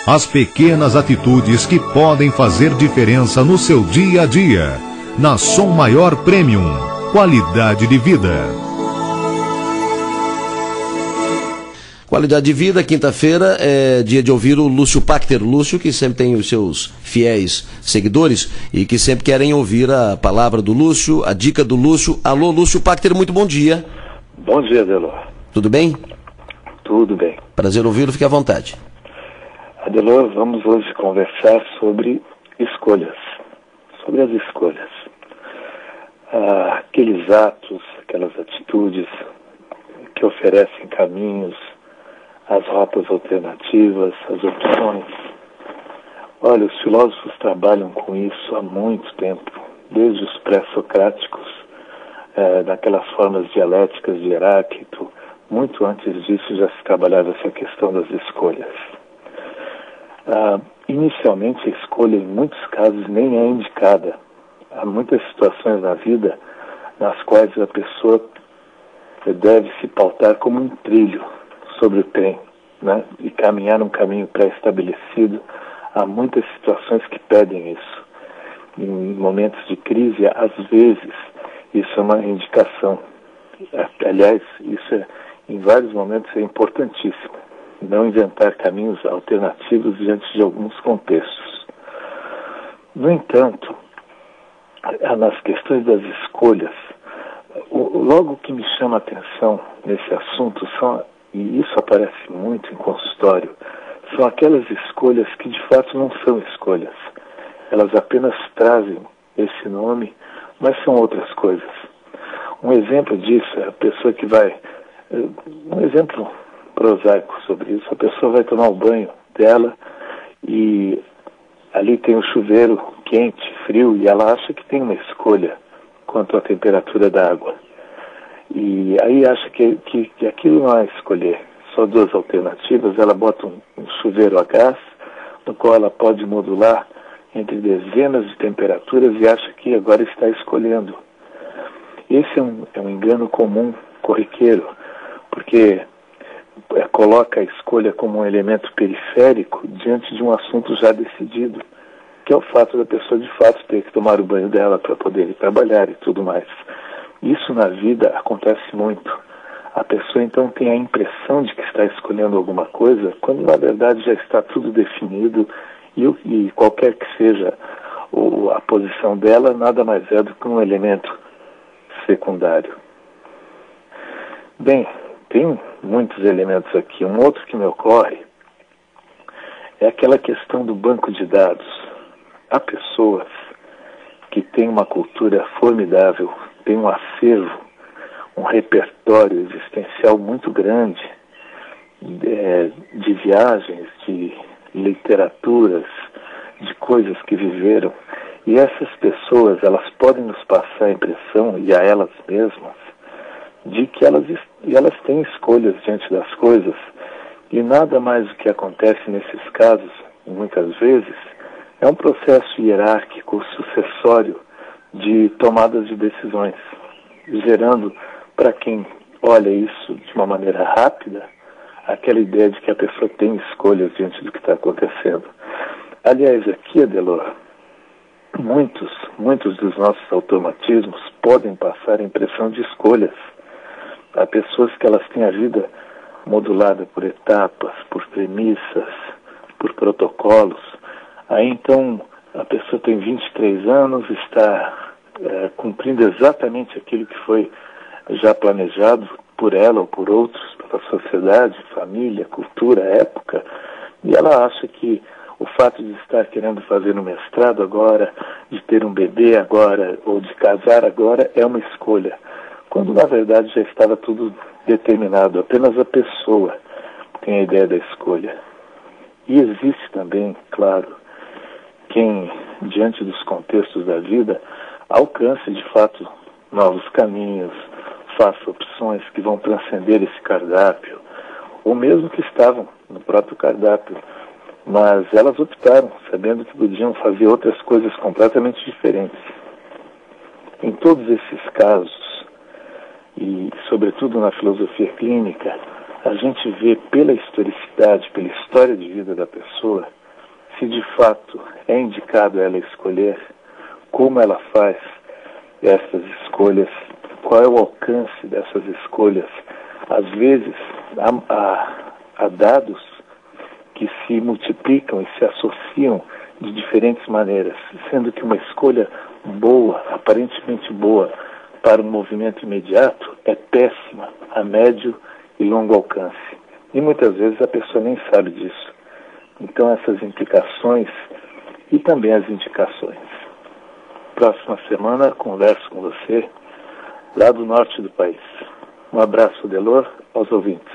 As pequenas atitudes que podem fazer diferença no seu dia a dia. Na Som Maior Premium. Qualidade de vida. Qualidade de vida, quinta-feira é dia de ouvir o Lúcio Pachter. Lúcio, que sempre tem os seus fiéis seguidores e que sempre querem ouvir a palavra do Lúcio, a dica do Lúcio. Alô, Lúcio Pachter, muito bom dia. Bom dia, Adelor. Tudo bem? Tudo bem. Prazer ouvi-lo, fique à vontade. Adelor, vamos hoje conversar sobre escolhas. Sobre as escolhas. Aqueles atos, aquelas atitudes que oferecem caminhos, as rotas alternativas, as opções. Olha, os filósofos trabalham com isso há muito tempo, desde os pré-socráticos, daquelas formas dialéticas de Heráclito. Muito antes disso já se trabalhava essa questão das escolhas. Inicialmente a escolha em muitos casos nem é indicada. Há muitas situações na vida nas quais a pessoa deve se pautar como um trilho sobre o trem, né? E caminhar num caminho pré-estabelecido. Há muitas situações que pedem isso. Em momentos de crise, às vezes, isso é uma indicação. Aliás, isso em vários momentos é importantíssimo. Não inventar caminhos alternativos diante de alguns contextos. No entanto, nas questões das escolhas, logo que me chama a atenção nesse assunto e isso aparece muito em consultório, são aquelas escolhas que de fato não são escolhas. Elas apenas trazem esse nome, mas são outras coisas. Um exemplo disso é a pessoa que vai... Um exemplo prosaico sobre isso, a pessoa vai tomar o banho dela e ali tem um chuveiro quente, frio, e ela acha que tem uma escolha quanto à temperatura da água. E aí acha que aquilo não é escolher. Só duas alternativas. Ela bota um chuveiro a gás, no qual ela pode modular entre dezenas de temperaturas e acha que agora está escolhendo. Esse é um engano comum, corriqueiro, porque coloca a escolha como um elemento periférico diante de um assunto já decidido, que é o fato da pessoa de fato ter que tomar o banho dela para poder ir trabalhar e tudo mais. Isso na vida acontece muito. A pessoa então tem a impressão de que está escolhendo alguma coisa, quando na verdade já está tudo definido e qualquer que seja a posição dela, nada mais é do que um elemento secundário. Bem, tem muitos elementos aqui. Um outro que me ocorre é aquela questão do banco de dados. Há pessoas que têm uma cultura formidável, têm um acervo, um repertório existencial muito grande de viagens, de literaturas, de coisas que viveram. E essas pessoas, elas podem nos passar a impressão, e a elas mesmas, de que elas têm escolhas diante das coisas. E nada mais o que acontece nesses casos, muitas vezes, é um processo hierárquico, sucessório de tomadas de decisões, gerando, para quem olha isso de uma maneira rápida, aquela ideia de que a pessoa tem escolhas diante do que está acontecendo. Aliás, aqui, Adelor, muitos dos nossos automatismos podem passar a impressão de escolhas. Há pessoas que elas têm a vida modulada por etapas, por premissas, por protocolos. Aí então a pessoa tem 23 anos, está cumprindo exatamente aquilo que foi já planejado por ela ou por outros, pela sociedade, família, cultura, época, e ela acha que o fato de estar querendo fazer um mestrado agora, de ter um bebê agora, ou de casar agora, é uma escolha, quando na verdade já estava tudo determinado, apenas a pessoa tem a ideia da escolha. E existe também, claro, quem, diante dos contextos da vida, alcance de fato novos caminhos, faça opções que vão transcender esse cardápio, ou mesmo que estavam no próprio cardápio, mas elas optaram, sabendo que podiam fazer outras coisas completamente diferentes. Em todos esses casos, e sobretudo na filosofia clínica, a gente vê pela historicidade, pela história de vida da pessoa, se de fato é indicado ela escolher, como ela faz essas escolhas, qual é o alcance dessas escolhas. Às vezes, há dados que se multiplicam e se associam de diferentes maneiras, sendo que uma escolha boa, aparentemente boa, para um movimento imediato, é péssima a médio e longo alcance. E muitas vezes a pessoa nem sabe disso. Então essas implicações e também as indicações. Próxima semana converso com você lá do norte do país. Um abraço, Delor, aos ouvintes.